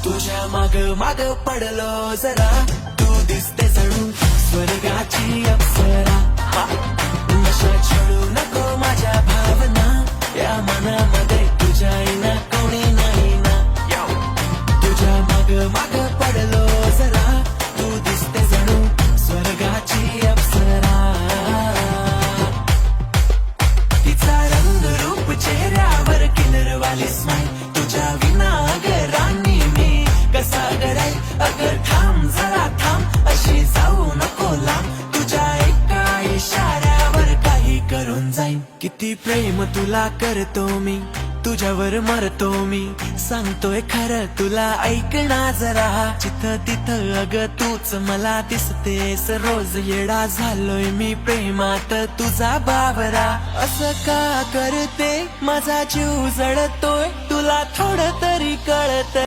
तुझ्या माग माग पडलो जरा, तू दिसते जणू स्वर्गाची अप्सरा. नशा छळू नको माझ्या भावना, या मनामध्ये तुझ्या ना कोणी नाही ना. तुझ्या माग माग पडलो जरा, तू दिसते जणू स्वर्गाची अप्सरा. तिचा रंग रूप चेहऱ्यावर किलरवाली स्माईल, तुझ्या विना अगर राणी मी कसा गडाई. अगर थांब जरा थांब, अशी जाऊ नको लांब, तुझ्या एका इशाऱ्यावर काही करून जाईन. किती प्रेम तुला करतो मी, तुझ्यावर मरतो मी, सांगतोय खरं तुला ऐकणा जरा. जिथं तिथं अग तूच मला दिसतेस, रोज येडा झालोय मी प्रेमात तुझा बावरा. असं का करते माझा जीव जळतोय, तुला थोडं तरी कळत